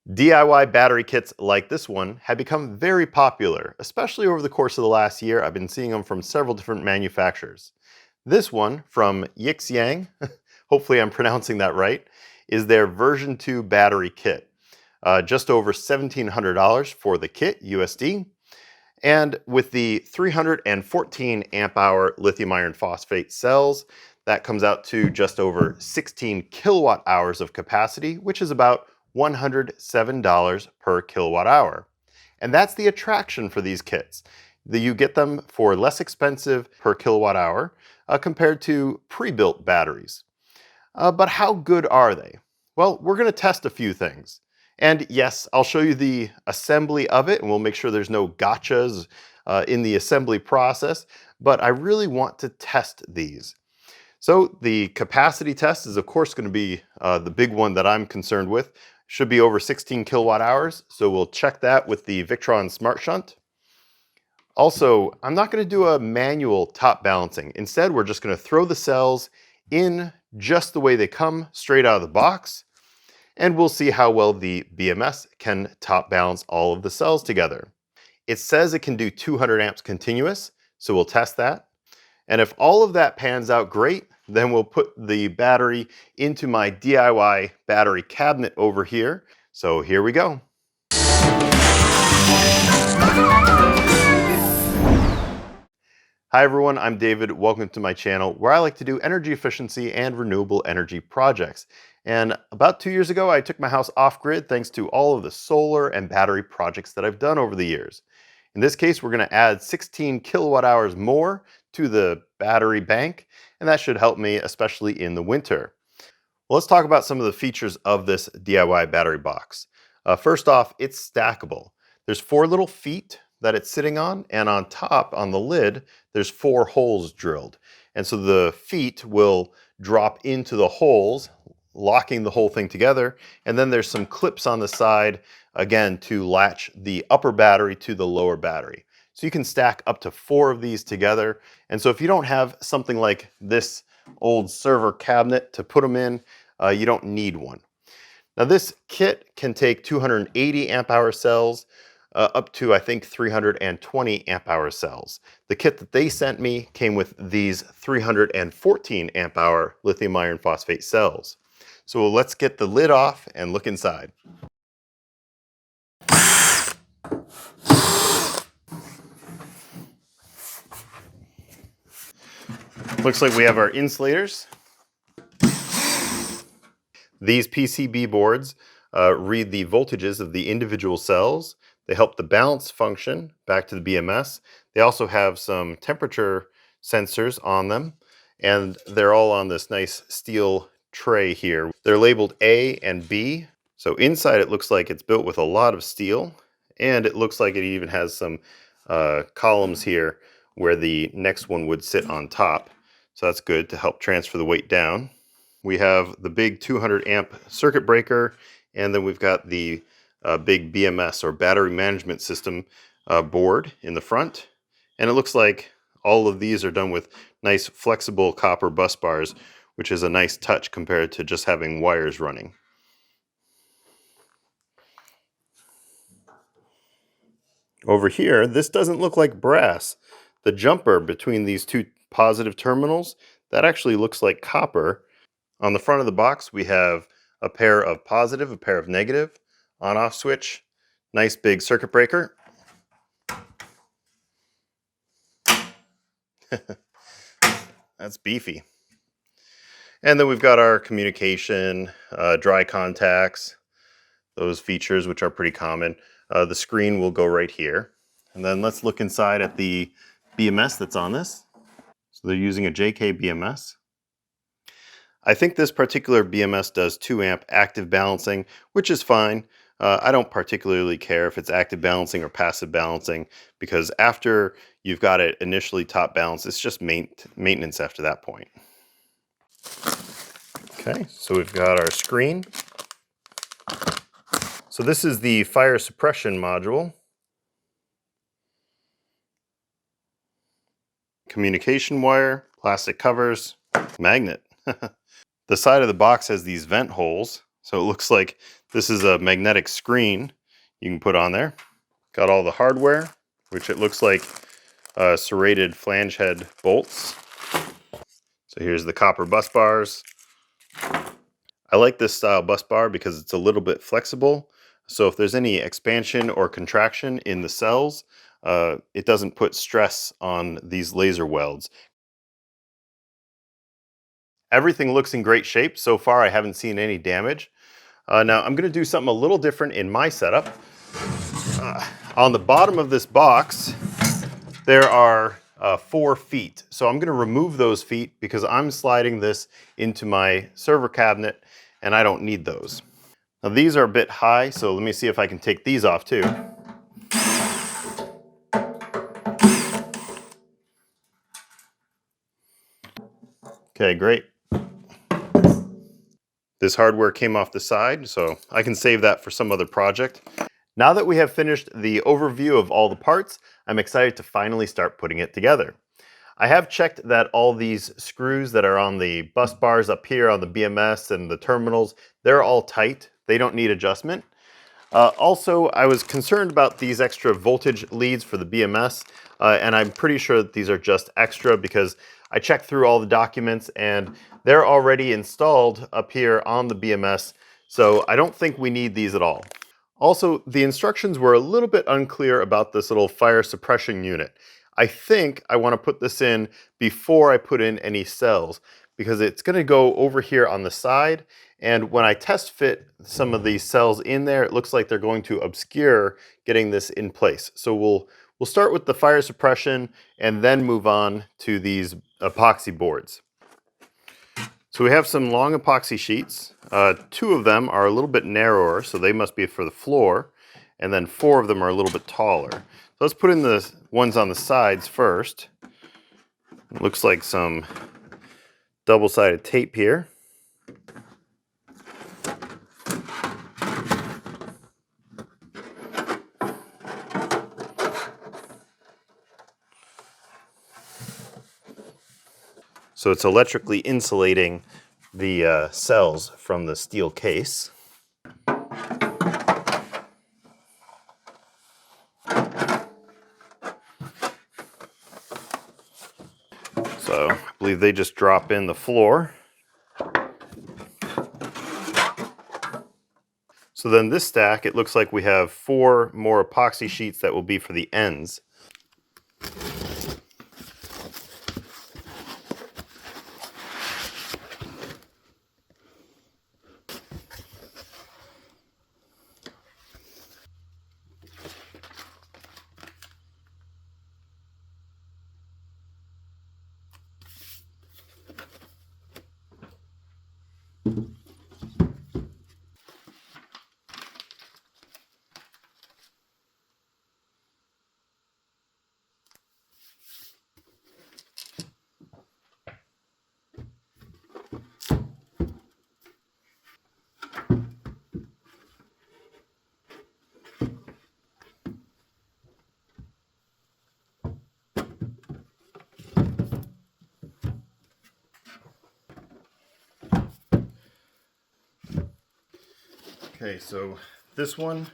DIY battery kits like this one have become very popular, especially over the course of the last year. I've been seeing them from several different manufacturers. This one from Yixiang, hopefully I'm pronouncing that right, is their version 2 battery kit. Just over $1,700 for the kit, USD. And with the 314 amp hour lithium iron phosphate cells, that comes out to just over 16 kilowatt hours of capacity, which is about $107 per kilowatt hour. And that's the attraction for these kits. You get them for less expensive per kilowatt hour compared to pre-built batteries. But how good are they? Well, we're going to test a few things. And yes, I'll show you the assembly of it, and we'll make sure there's no gotchas in the assembly process, but I really want to test these. So the capacity test is of course going to be the big one that I'm concerned with. Should be over 16 kilowatt hours, so we'll check that with the Victron Smart Shunt. Also, I'm not going to do a manual top balancing. Instead, we're just going to throw the cells in just the way they come straight out of the box, and we'll see how well the BMS can top balance all of the cells together. It says it can do 200 amps continuous, so we'll test that. And if all of that pans out great, then we'll put the battery into my DIY battery cabinet over here. So here we go. Hi everyone, I'm David. Welcome to my channel where I like to do energy efficiency and renewable energy projects. And about 2 years ago, I took my house off-grid thanks to all of the solar and battery projects that I've done over the years. In this case, we're going to add 16 kilowatt hours more to the battery bank, and that should help me, especially in the winter. Well, let's talk about some of the features of this DIY battery box. First off, it's stackable. There's 4 little feet that it's sitting on, and on top, on the lid, there's 4 holes drilled. And so the feet will drop into the holes, locking the whole thing together, and then there's some clips on the side, again, to latch the upper battery to the lower battery. So you can stack up to 4 of these together. And so if you don't have something like this old server cabinet to put them in, you don't need one. Now this kit can take 280 amp hour cells up to I think 320 amp hour cells. The kit that they sent me came with these 314 amp hour lithium iron phosphate cells. So let's get the lid off and look inside. Looks like we have our insulators. These PCB boards read the voltages of the individual cells. They help the balance function back to the BMS. They also have some temperature sensors on them, and they're all on this nice steel tray here. They're labeled A and B. So inside it looks like it's built with a lot of steel, and it looks like it even has some columns here where the next one would sit on top. So that's good to help transfer the weight down. We have the big 200 amp circuit breaker, and then we've got the big BMS or battery management system board in the front. And it looks like all of these are done with nice flexible copper bus bars, which is a nice touch compared to just having wires running. Over here, this doesn't look like brass. The jumper between these 2 positive terminals, that actually looks like copper. On the front of the box, we have a pair of positive, a pair of negative, on-off switch, nice big circuit breaker. That's beefy. And then we've got our communication, dry contacts, those features which are pretty common. The screen will go right here. And then let's look inside at the BMS that's on this. So they're using a JK BMS. I think this particular BMS does 2 amp active balancing, which is fine. I don't particularly care if it's active balancing or passive balancing, because after you've got it initially top balanced, it's just maintenance after that point. Okay, so we've got our screen. So this is the fire suppression module. Communication wire, plastic covers, magnet. The side of the box has these vent holes, so it looks like This is a magnetic screen you can put on there. Got all the hardware, which it looks like serrated flange head bolts. So here's the copper bus bars. I like this style bus bar because it's a little bit flexible. So if there's any expansion or contraction in the cells, it doesn't put stress on these laser welds. Everything looks in great shape. So far, I haven't seen any damage. Now I'm going to do something a little different in my setup. On the bottom of this box, there are 4 feet. So I'm going to remove those feet because I'm sliding this into my server cabinet and I don't need those. Now these are a bit high, so let me see if I can take these off too. Okay, great. This hardware came off the side, so I can save that for some other project. Now that we have finished the overview of all the parts, I'm excited to finally start putting it together. I have checked that all these screws that are on the bus bars up here on the BMS and the terminals, they're all tight. They don't need adjustment. Also, I was concerned about these extra voltage leads for the BMS, and I'm pretty sure that these are just extra because I checked through all the documents and they're already installed up here on the BMS, so I don't think we need these at all. Also, the instructions were a little bit unclear about this little fire suppression unit. I think I want to put this in before I put in any cells because it's going to go over here on the side, and when I test fit some of these cells in there, it looks like they're going to obscure getting this in place. So we'll start with the fire suppression and then move on to these epoxy boards. So we have some long epoxy sheets. 2 of them are a little bit narrower, so they must be for the floor, and then 4 of them are a little bit taller. So let's put in the ones on the sides first. It looks like some double-sided tape here. So it's electrically insulating the cells from the steel case. So I believe they just drop in the floor. So then this stack, it looks like we have 4 more epoxy sheets that will be for the ends. Okay, so this one,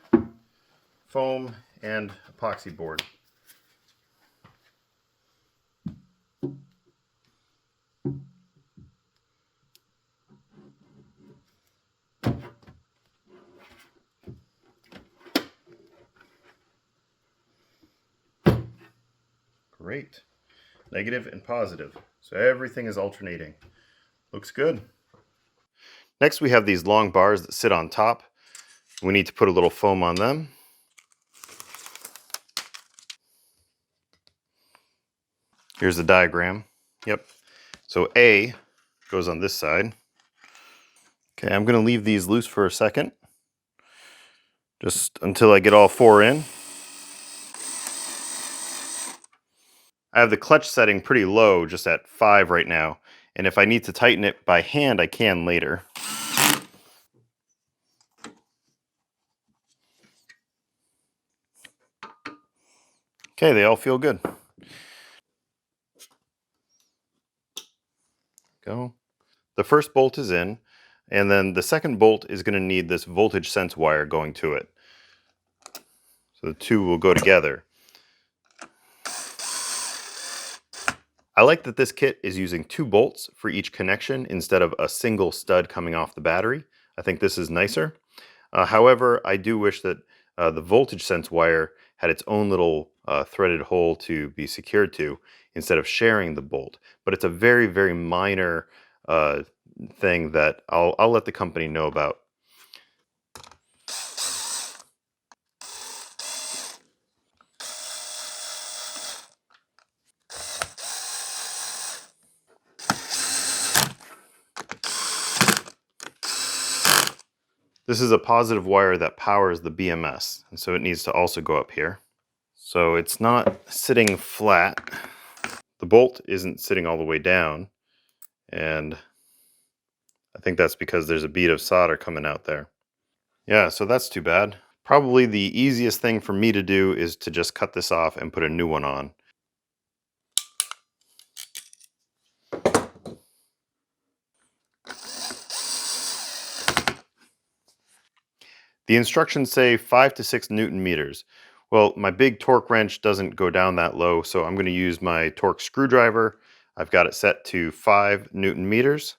foam and epoxy board. Great. Negative and positive. So everything is alternating. Looks good. Next we have these long bars that sit on top. We need to put a little foam on them. Here's the diagram. Yep. So A goes on this side. Okay, I'm going to leave these loose for a second, just until I get all 4 in. I have the clutch setting pretty low, just at 5 right now, and if I need to tighten it by hand, I can later. Okay, they all feel good. Go. The first bolt is in, And then the second bolt is going to need this voltage sense wire going to it. So the two will go together. I like that this kit is using 2 bolts for each connection instead of a single stud coming off the battery. I think this is nicer. However, I do wish that the voltage sense wire had its own little threaded hole to be secured to instead of sharing the bolt. But it's a very, very minor thing that I'll let the company know about. This is a positive wire that powers the BMS, and so it needs to also go up here. So it's not sitting flat. The bolt isn't sitting all the way down, and I think that's because there's a bead of solder coming out there. Yeah, so that's too bad. Probably the easiest thing for me to do is to just cut this off and put a new one on. The instructions say 5 to 6 Newton meters. Well, my big torque wrench doesn't go down that low, so I'm going to use my torque screwdriver. I've got it set to 5 Newton meters.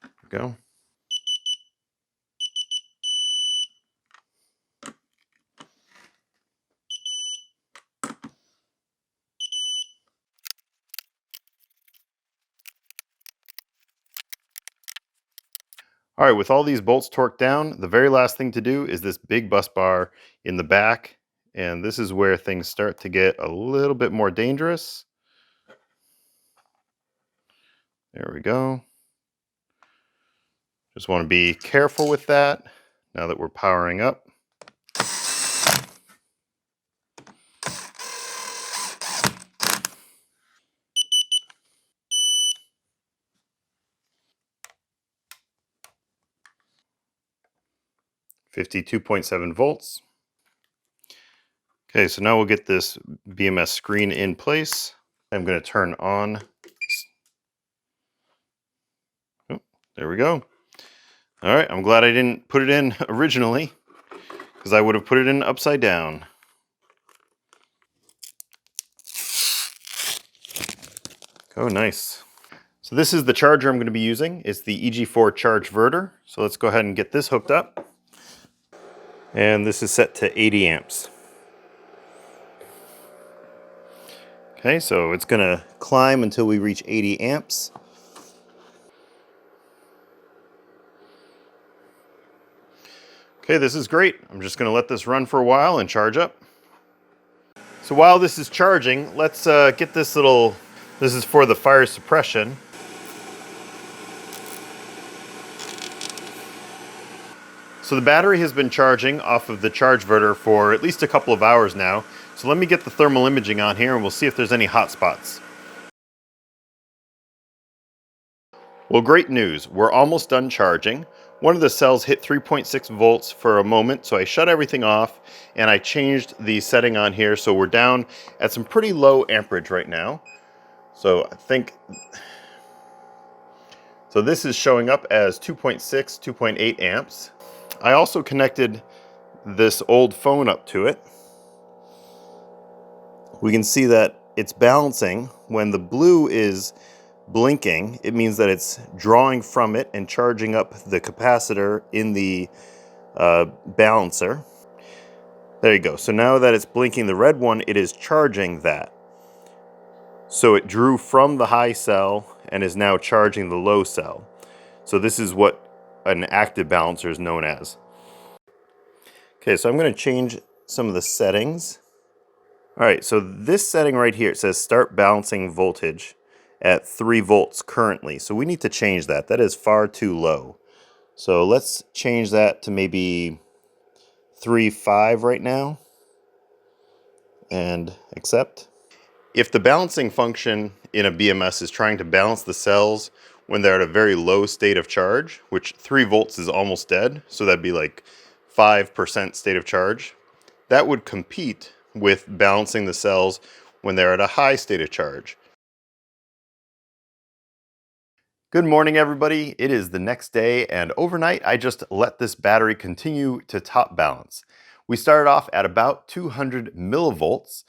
There we go. All right, with all these bolts torqued down, the very last thing to do is this big bus bar in the back. And this is where things start to get a little bit more dangerous. There we go. Just want to be careful with that now that we're powering up. $52.7 volts. Okay, so now we'll get this BMS screen in place. I'm going to turn on. Oh, there we go. All right, I'm glad I didn't put it in originally, because I would have put it in upside down. Oh, nice. So this is the charger I'm going to be using. It's the EG4 Chargeverter. So let's go ahead and get this hooked up. And this is set to 80 amps. Okay, so it's going to climb until we reach 80 amps. Okay, this is great. I'm just going to let this run for a while and charge up. So while this is charging, let's get this little, this is for the fire suppression. So the battery has been charging off of the Chargeverter for at least a couple of hours now. So let me get the thermal imaging on here and we'll see if there's any hot spots. Well, great news. We're almost done charging. One of the cells hit 3.6 volts for a moment, so I shut everything off and I changed the setting on here, so we're down at some pretty low amperage right now. So I think, so this is showing up as 2.6, 2.8 amps. I also connected this old phone up to it. We can see that it's balancing. When the blue is blinking, it means that it's drawing from it and charging up the capacitor in the balancer. There you go. So now that it's blinking the red one, it is charging that. So it drew from the high cell and is now charging the low cell. So this is what an active balancer is known as. Okay, so I'm going to change some of the settings. All right, so this setting right here, it says start balancing voltage at 3 volts currently. So we need to change that. That is far too low. So let's change that to maybe 3.5 right now and accept. If the balancing function in a BMS is trying to balance the cells when they're at a very low state of charge, which 3 volts is almost dead, so that'd be like 5% state of charge, that would compete with balancing the cells when they're at a high state of charge. Good morning, everybody. It is the next day, and overnight I just let this battery continue to top balance. We started off at about 200 millivolts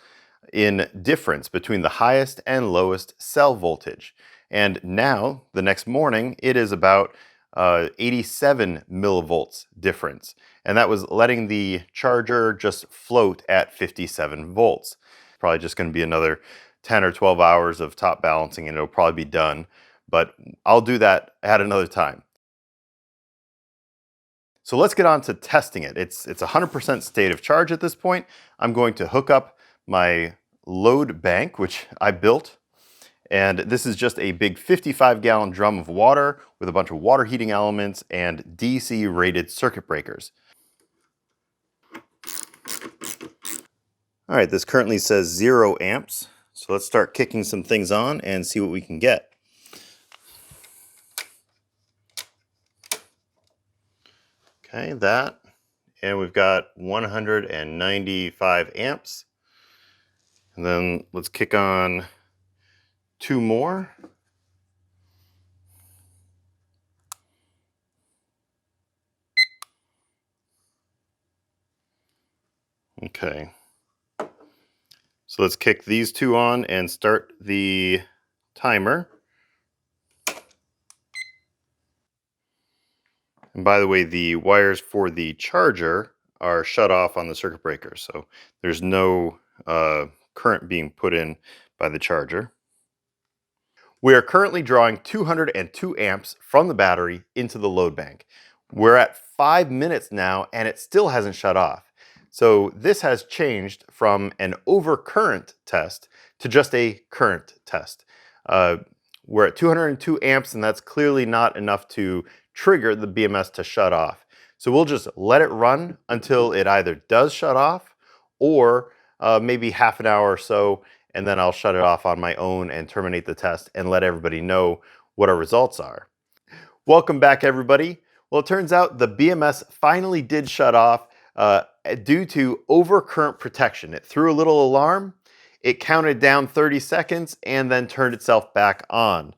in difference between the highest and lowest cell voltage. And now, the next morning, it is about 87 millivolts difference. And that was letting the charger just float at 57 volts. Probably just going to be another 10 or 12 hours of top balancing and it'll probably be done. But I'll do that at another time. So let's get on to testing it. It's 100% state of charge at this point. I'm going to hook up my load bank, which I built. And this is just a big 55-gallon drum of water with a bunch of water heating elements and DC rated circuit breakers. All right, this currently says 0 amps. So let's start kicking some things on and see what we can get. Okay, that. And we've got 195 amps. And then let's kick on 2 more. Okay. So let's kick these 2 on and start the timer. And by the way, the wires for the charger are shut off on the circuit breaker, so there's no current being put in by the charger. We are currently drawing 202 amps from the battery into the load bank. We're at 5 minutes now and it still hasn't shut off. So this has changed from an overcurrent test to just a current test. We're at 202 amps and that's clearly not enough to trigger the BMS to shut off. So we'll just let it run until it either does shut off or maybe half an hour or so, and then I'll shut it off on my own and terminate the test and let everybody know what our results are. Welcome back, everybody. Well, it turns out the BMS finally did shut off due to overcurrent protection. It threw a little alarm, it counted down 30 seconds, and then turned itself back on.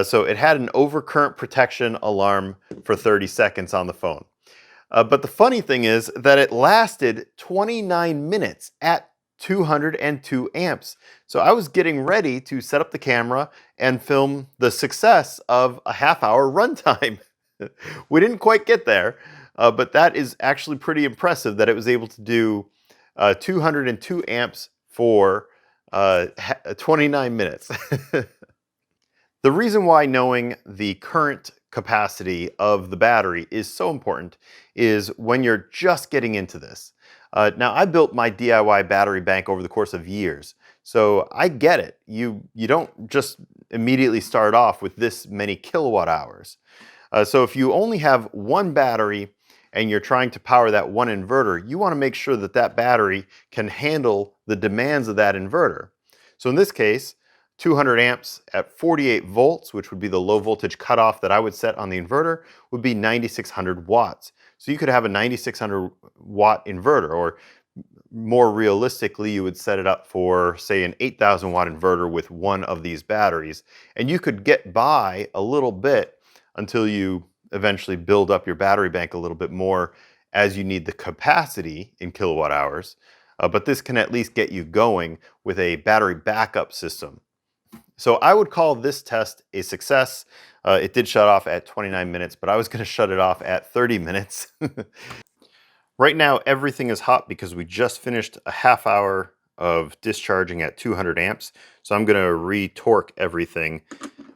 So it had an overcurrent protection alarm for 30 seconds on the phone. But the funny thing is that it lasted 29 minutes at 202 amps. So I was getting ready to set up the camera and film the success of a half-hour runtime. We didn't quite get there, but that is actually pretty impressive that it was able to do 202 amps for 29 minutes. The reason why knowing the current capacity of the battery is so important is when you're just getting into this. Now, I built my DIY battery bank over the course of years, so I get it. You don't just immediately start off with this many kilowatt hours. So if you only have one battery and you're trying to power that one inverter, you want to make sure that that battery can handle the demands of that inverter. So in this case, 200 amps at 48 volts, which would be the low voltage cutoff that I would set on the inverter, would be 9,600 watts. So you could have a 9,600 watt inverter, or more realistically, you would set it up for, say, an 8,000 watt inverter with one of these batteries. And you could get by a little bit until you eventually build up your battery bank a little bit more as you need the capacity in kilowatt hours. But this can at least get you going with a battery backup system. So I would call this test a success. It did shut off at 29 minutes, but I was going to shut it off at 30 minutes. Right now, everything is hot because we just finished a half hour of discharging at 200 amps. So I'm going to re-torque everything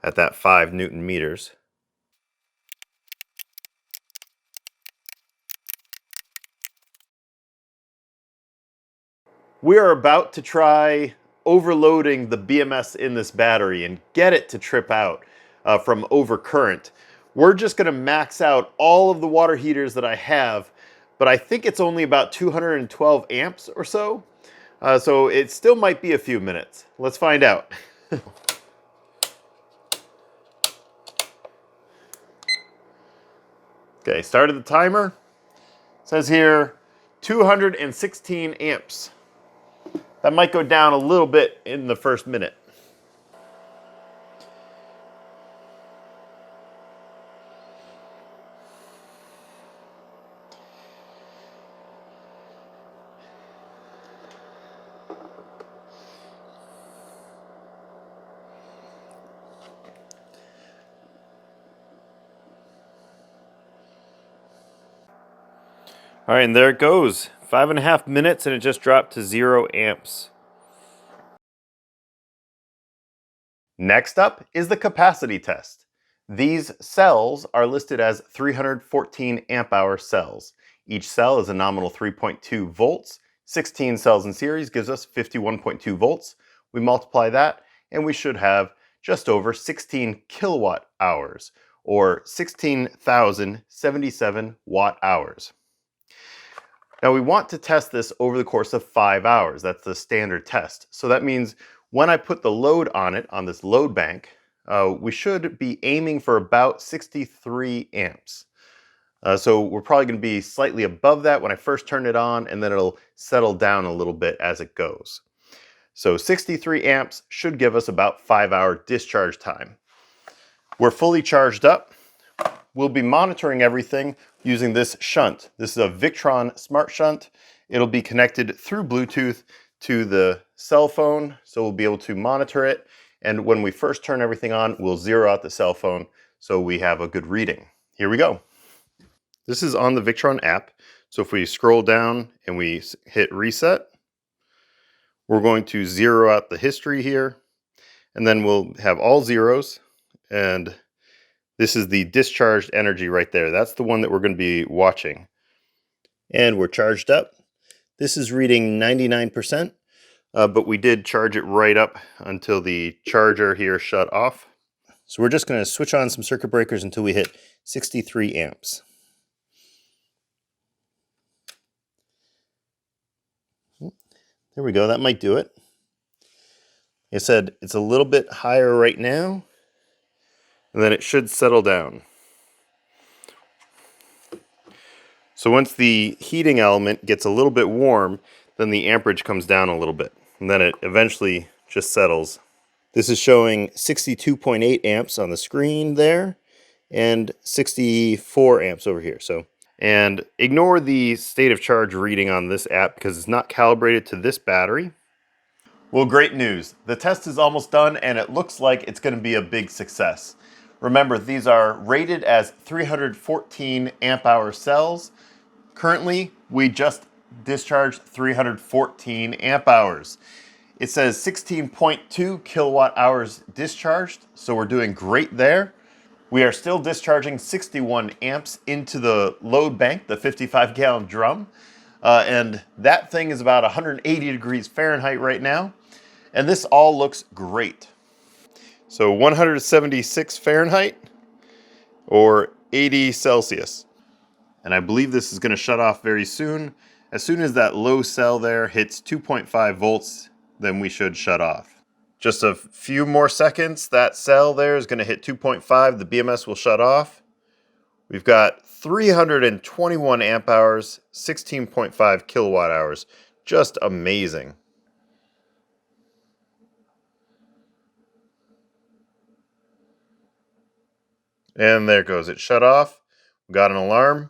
at that 5 Newton meters. We are about to try overloading the BMS in this battery and get it to trip out from overcurrent. We're just going to max out all of the water heaters that I have, but I think it's only about 212 amps or so. So it still might be a few minutes. Let's find out. Okay, started the timer. It says here 216 amps. That might go down a little bit in the first minute. All right, and there it goes. 5.5 minutes and it just dropped to 0 amps. Next up is the capacity test. These cells are listed as 314 amp hour cells. Each cell is a nominal 3.2 volts. 16 cells in series gives us 51.2 volts. We multiply that and we should have just over 16 kilowatt hours, or 16,077 watt hours. Now we want to test this over the course of 5 hours. That's the standard test. So that means when I put the load on it, on this load bank, we should be aiming for about 63 amps. So we're probably going to be slightly above that when I first turn it on, and then it'll settle down a little bit as it goes. So 63 amps should give us about 5-hour discharge time. We're fully charged up. We'll be monitoring everything using this shunt. This is a Victron Smart Shunt. It'll be connected through Bluetooth to the cell phone, so we'll be able to monitor it. And when we first turn everything on, we'll zero out the cell phone so we have a good reading. Here we go. This is on the Victron app. So if we scroll down and we hit reset, we're going to zero out the history here, and then we'll have all zeros, and this is the discharged energy right there. That's the one that we're going to be watching. And we're charged up. This is reading 99%, but we did charge it right up until the charger here shut off. So we're just going to switch on some circuit breakers until we hit 63 amps. There we go. That might do it. Like I said, it's a little bit higher right now, and then it should settle down. So once the heating element gets a little bit warm, then the amperage comes down a little bit, and then it eventually just settles. This is showing 62.8 amps on the screen there, and 64 amps over here. And ignore the state of charge reading on this app because it's not calibrated to this battery. Well, great news. The test is almost done and it looks like it's going to be a big success. Remember, these are rated as 314 amp hour cells. Currently, we just discharged 314 amp hours. It says 16.2 kilowatt hours discharged, so we're doing great there. We are still discharging 61 amps into the load bank, the 55-gallon drum, and that thing is about 180 degrees Fahrenheit right now, and this all looks great. So 176 Fahrenheit or 80 Celsius. And I believe this is going to shut off very soon. As soon as that low cell there hits 2.5 volts, then we should shut off. Just a few more seconds, that cell there is going to hit 2.5, the BMS will shut off. We've got 321 amp hours, 16.5 kilowatt hours. Just amazing. And there it goes, it shut off. We got an alarm.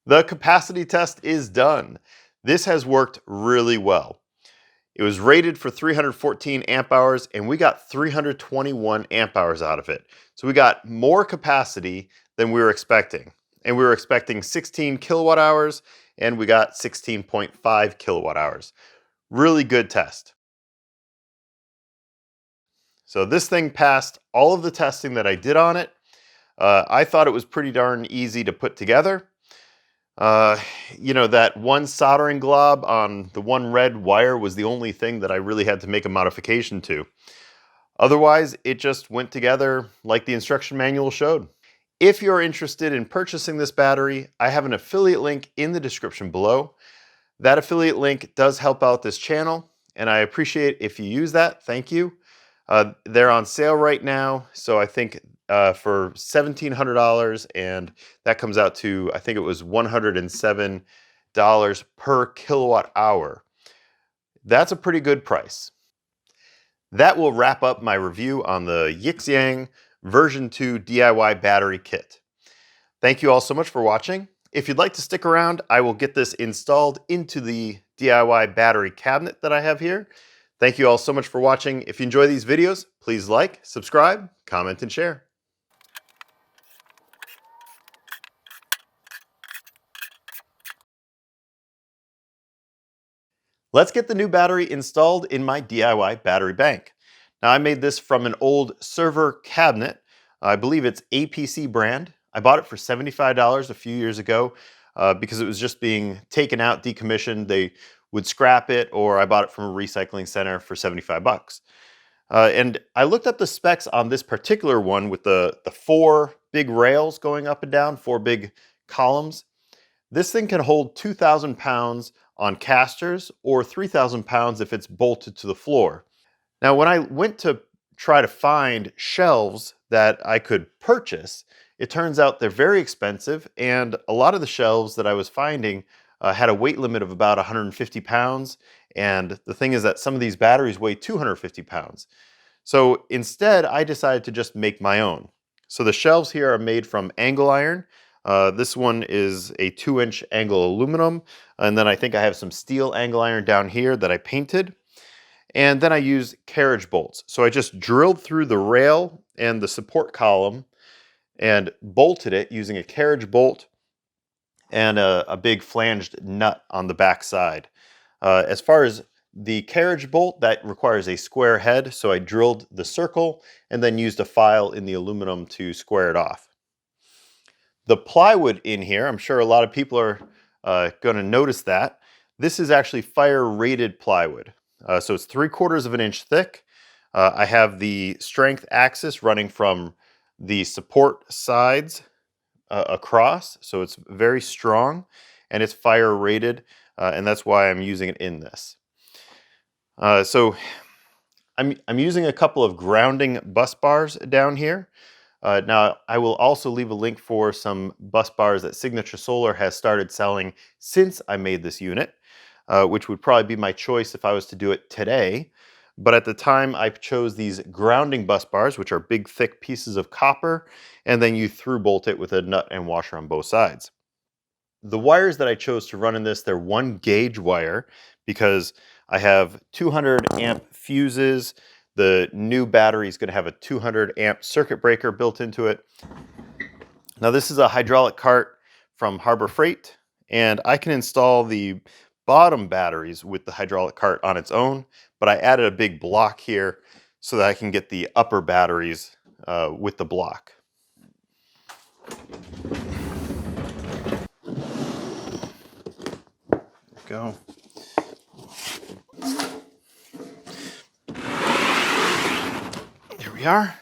The capacity test is done. This has worked really well. It was rated for 314 amp hours and we got 321 amp hours out of it. So we got more capacity than we were expecting. And we were expecting 16 kilowatt hours and we got 16.5 kilowatt hours. Really good test. So this thing passed all of the testing that I did on it. I thought it was pretty darn easy to put together. You know, that one soldering glob on the one red wire was the only thing that I really had to make a modification to. Otherwise, it just went together like the instruction manual showed. If you're interested in purchasing this battery, I have an affiliate link in the description below. That affiliate link does help out this channel, and I appreciate if you use that. Thank you. They're on sale right now, so I think for $1,700, and that comes out to, I think it was $107 per kilowatt hour. That's a pretty good price. That will wrap up my review on the Yixiang version 2 DIY battery kit. Thank you all so much for watching. If you'd like to stick around, I will get this installed into the DIY battery cabinet that I have here. Thank you all so much for watching. If you enjoy these videos, please like, subscribe, comment, and share. Let's get the new battery installed in my DIY battery bank. Now, I made this from an old server cabinet. I believe it's APC brand. I bought it for $75 a few years ago because it was just being taken out, decommissioned. They would scrap it, or I bought it from a recycling center for 75 bucks. And I looked up the specs on this particular one with the 4 big rails going up and down, 4 big columns. This thing can hold 2,000 pounds on casters or 3,000 pounds if it's bolted to the floor. Now, when I went to try to find shelves that I could purchase, it turns out they're very expensive, and a lot of the shelves that I was finding had a weight limit of about 150 pounds, and the thing is that some of these batteries weigh 250 pounds. So instead, I decided to just make my own. So the shelves here are made from angle iron. This one is a 2-inch angle aluminum, and then I think I have some steel angle iron down here that I painted. And then I used carriage bolts. So I just drilled through the rail and the support column and bolted it using a carriage bolt and a big flanged nut on the back side. As far as the carriage bolt, that requires a square head, so I drilled the circle and then used a file in the aluminum to square it off. The plywood in here, I'm sure a lot of people are going to notice that. This is actually fire-rated plywood. So it's 3/4 of an inch thick. I have the strength axis running from the support sides across, so it's very strong, and it's fire-rated, and that's why I'm using it in this. So I'm using a couple of grounding bus bars down here. Now, I will also leave a link for some bus bars that Signature Solar has started selling since I made this unit, which would probably be my choice if I was to do it today. But at the time, I chose these grounding bus bars, which are big, thick pieces of copper, and then you through bolt it with a nut and washer on both sides. The wires that I chose to run in this, they're 1 gauge wire because I have 200 amp fuses. The new battery is going to have a 200 amp circuit breaker built into it. Now, this is a hydraulic cart from Harbor Freight, and I can install the bottom batteries with the hydraulic cart on its own, but I added a big block here so that I can get the upper batteries with the block. Go. There we are.